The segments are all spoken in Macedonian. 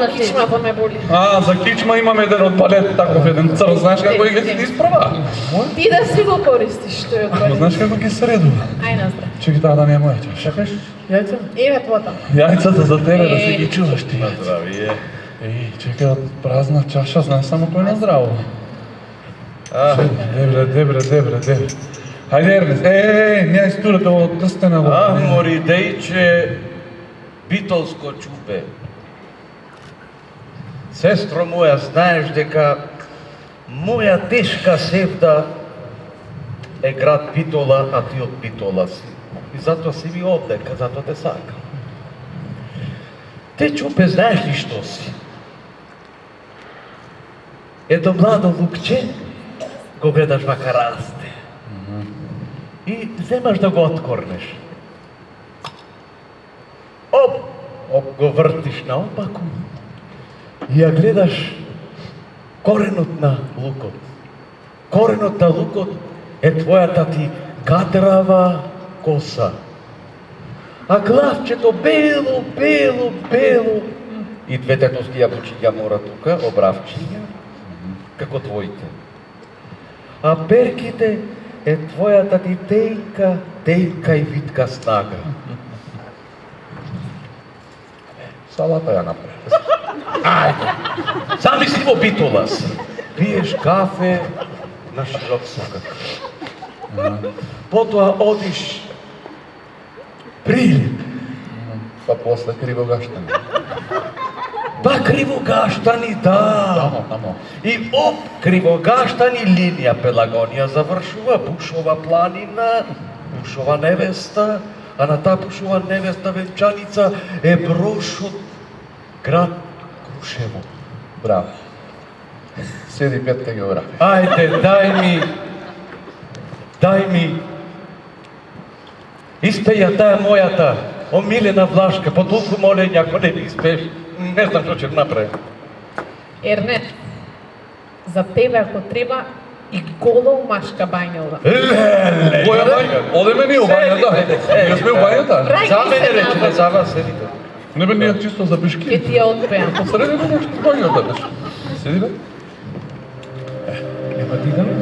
на кичмата ме боли. За кичма имам еден од балет, таков еден црв, знаеш како ги исправа? Ти да си го користиш тој од балет. Знаеш како ги средува? Ај наздрав. Чеки таа да не е моја чаша. Шакаш? Јајца? Еве твота. Јајцата за тебе да си ги чуваш ти. Здравие. Чекай, од празна чаша, знаеш само кој на здраво. Дебре. Хајде, Ернест, неај стурата во тстена во... Мори дејче битолско чупе. Сестро моја, знаеш дека моја тешка севда е град Битола, а ти од Битола си. И затоа си ми одека, затоа те сакам. Те чупе, знаеш ли што си? Едно младо лукче, го гледаш вака расте. И земаш да го откорнеш. Оп, го вртиш наопаку и ја гледаш коренот на лукот. Коренот на лукот е твојата ти кадрава коса. А главчето бело. И двете носки јабучиња мора тука, обравчиња, како твоите. А перките е твојата ти тенка и витка снага. Салата ја направи. Ајде, замисли во Битолас. Пиеш кафе на широк сокак. Потоа одиш Прилеп. Па после Кривогаштани. Па Кривогаштани, да. Тамо. И оп, Кривогаштани линија Пелагонија завршува, Бушова планина, Бушова невеста, а на таа Бушова невеста венчаница е брошот град Крушево. Браво. Седи петка географија. Ајде, дај ми. Испеја таа мојата омилена влашка, по толку молење, ако не ми испееш, не знам што ќе направи. Ерне, за тебе ако треба и гола умашка бања. Леле! Која бања? Одеме ние у бањата. Ние сме у бањата. За мене рече, за вас седите. Не бе, ние чисто за пешки. Ке ти ја одпеам. Посредиме нешто у бањата, беше. Седи бе. Нема ти идеме?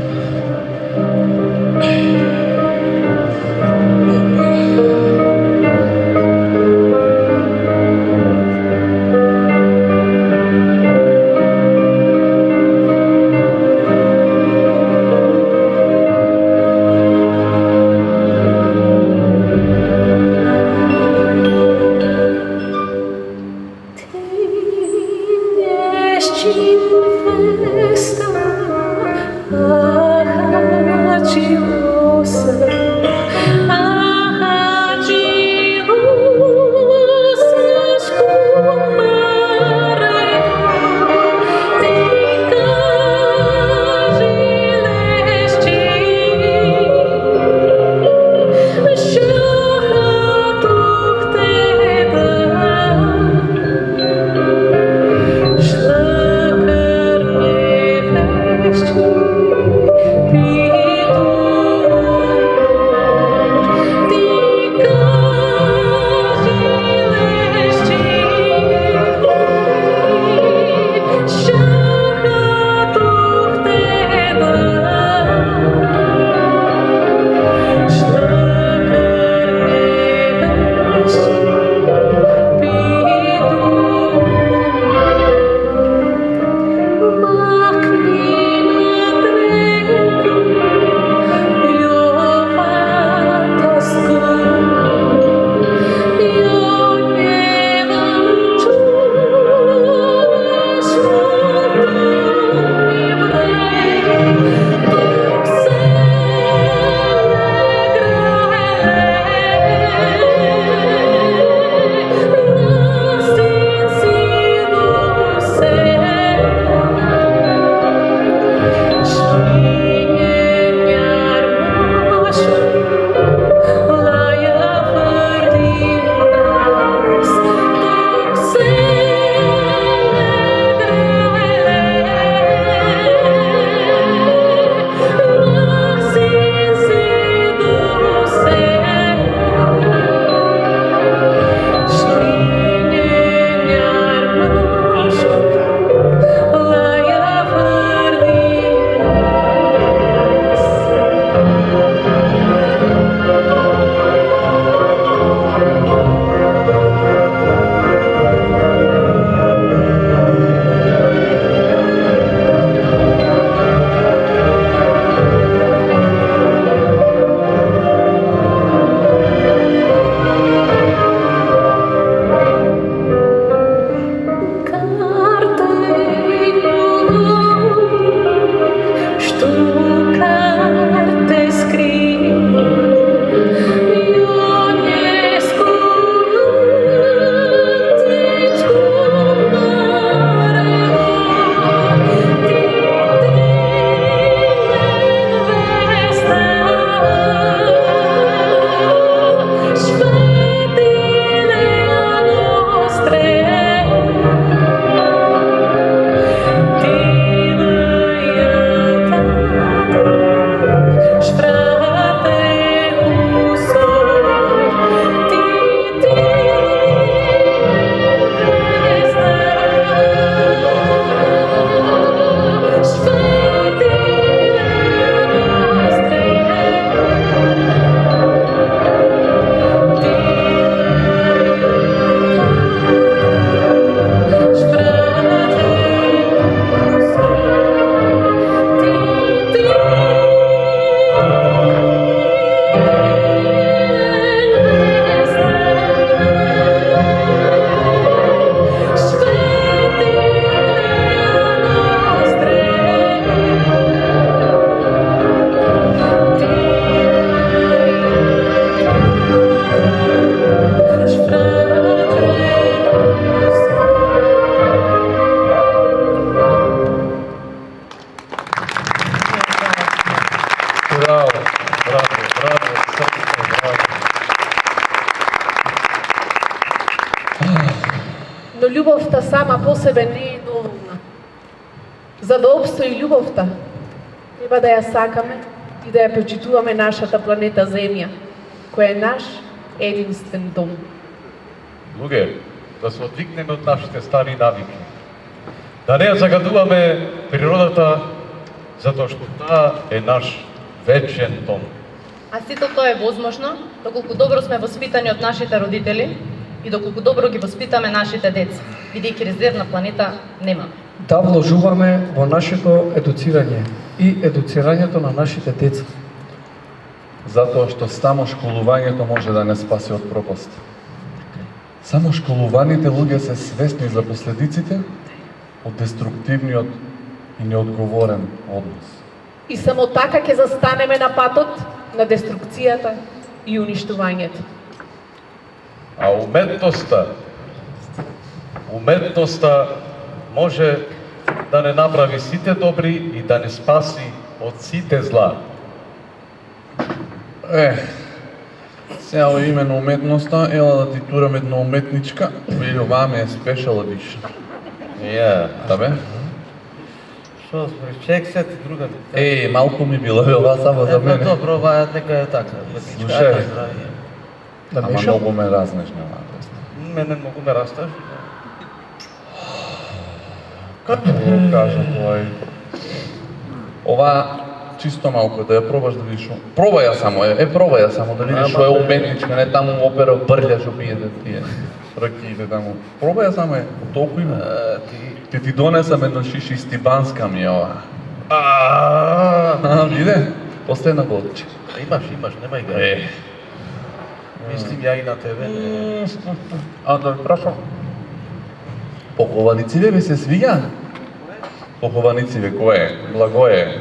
Schlucker, сама по себе не е доволна. За да обстои љубовта, треба да ја сакаме и да ја почитуваме нашата планета Земја, која е наш единствен дом. Луѓе, да се одвикнеме од нашите стари навики. Да не ја загадуваме природата, затоа што таа е наш вечен дом. А сето тоа е возможно доколку добро сме воспитани од нашите родители и доколку добро ги воспитаме нашите деца, бидејќи резервна планета немаме. Да вложуваме во нашето едуцирање и едуцирањето на нашите деца. Затоа што само школувањето може да не спаси од пропаст. Само школуваните луѓе се свесни за последиците од деструктивниот и неодговорен однос. И само така ќе застанеме на патот на деструкцијата и уништувањето. А уметноста може да не направи сите добри и да не спаси од сите зла. Сега во име на уметноста, ела да ти турам една уметничка, или оваа ми е спешал едишн. Ја, Да бе? што чек се ти друга ми. Малку ми била оваа само за мене. Добро, оваа нека е така. Слушај. Да Ама мешам? многу ме разнежна оваа песна. Мене многу ме расташ. Како го кажа тој? Ова чисто малку да ја пробаш да видиш. Пробај ја само, пробај ја само да видиш што е уметничка, не таму опера брља што биете тие ракиите таму. Пробај ја само, толку има. Ти донесам едно шиши стибанска ми ова. Виде? После една годче. Имаш, немај го. Мислим ја и на тебе. Да прашам. Похованициве ви се свиѓа? Похованициве, кој е? Благое.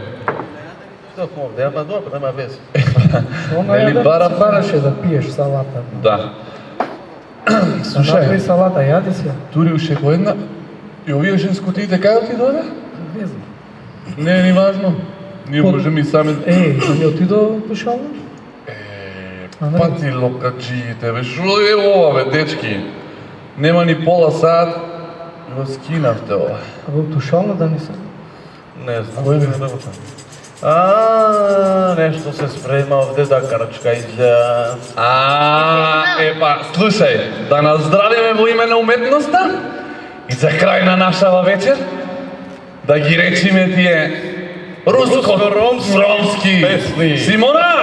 Што овде, ама добро, нема вез. Она Нели ја бара- бараше да пиеш салата. Да. Направи салата, јади се. Тури уште кој една. И овие женскотиите кај ти дојде? Не знам. Не е ни важно. Ние можеме и сами... Да не отидо пушално? Пати локаджиите, бе, шо е ова, бе, дечки? Нема ни пола сат, го скинавте ова. А во тушално да не се. Не знам. Кој е? Нешто се спрема овде да крчка излеа. Па, слушај, да наздравиме во име на уметноста и за крај на нашава вечер да ги речиме тие руско-ромски песни. Симона!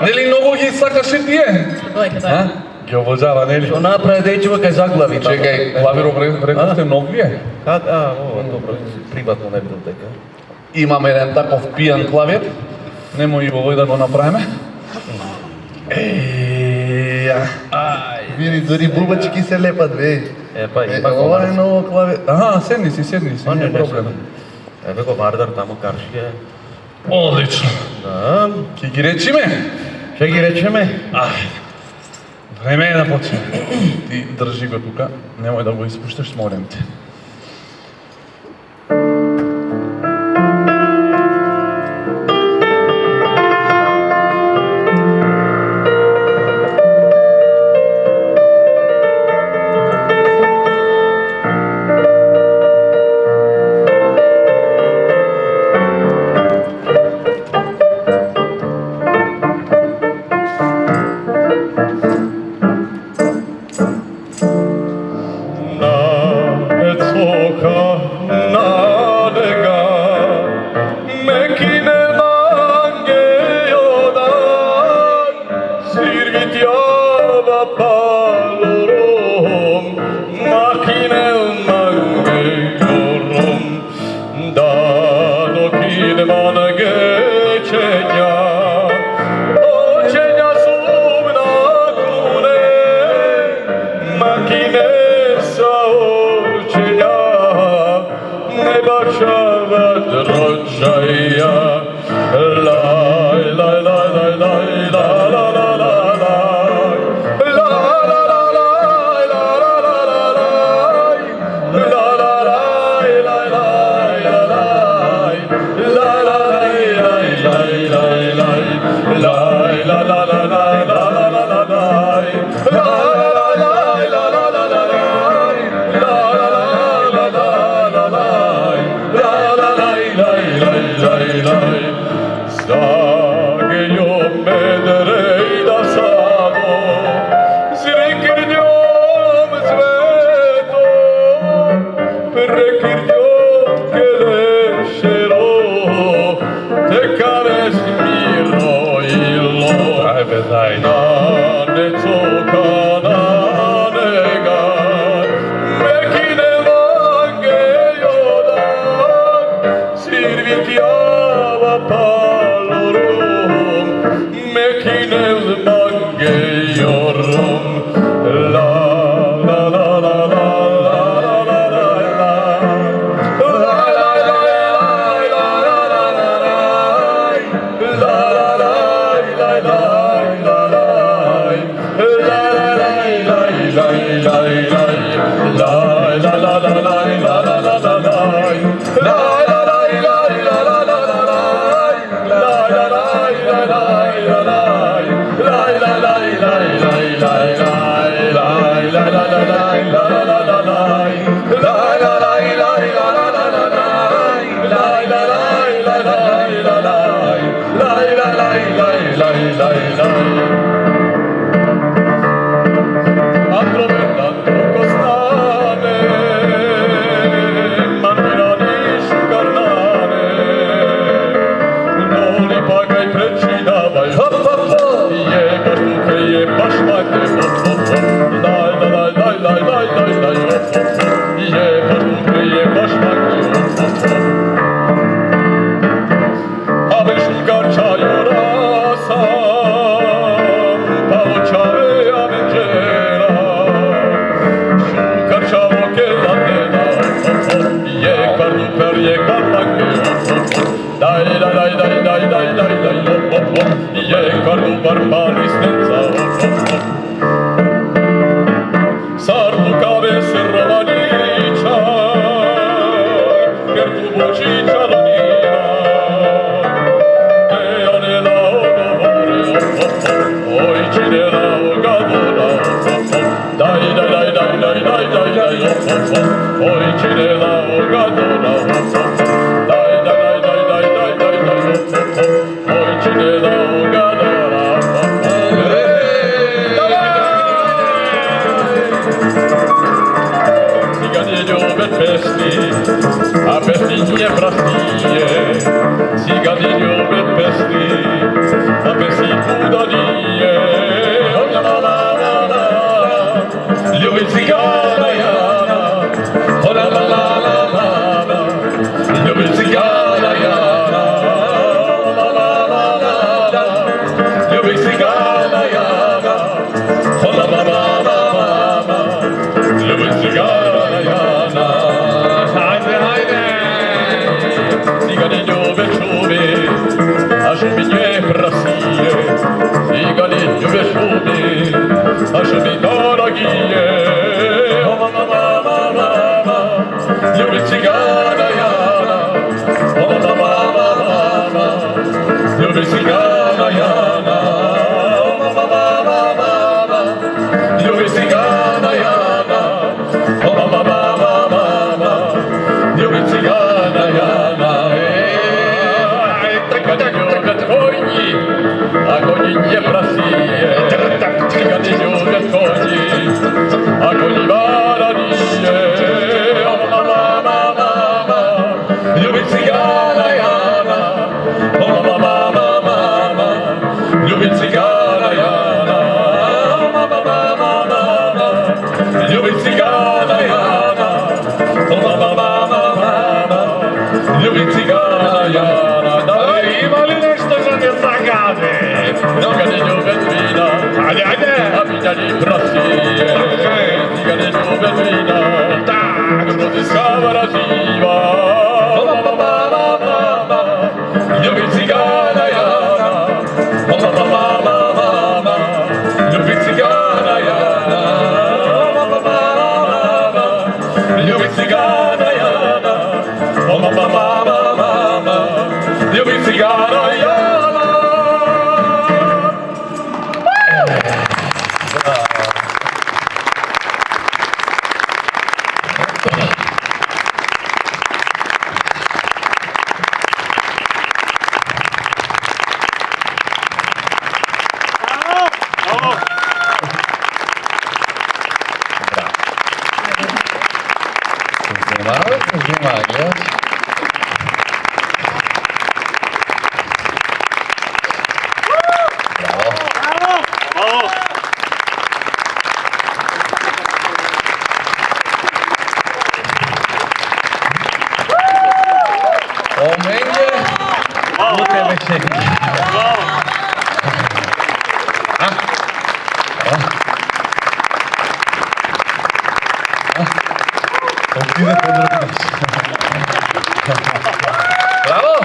Нели многу ги сакаше тие? Дојде. Ги обожава, нели? Што направи дејчево кај заглави? Чекај, Клавиро, рековте нов ви е? Ова, добро, приватно не видел дека. Имаме еден таков пијан клавир. Немој и во овој да го направиме. Види, дори бубачки се лепат, бе. Па има Ова е ново клавир. Седни си, не проблем. Еве го Вардар таму каршија. Одлично. Да. Ке ги речиме? Ќе ги речеме? Време е да почне. Ти држи го тука, немој да го испушташ, молим те. Zema. Абе, се зема, гледаш? Оменје, у тебе ще. Отиде подръпнеш. Браво!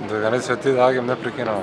Да не свети да агем не прекинава.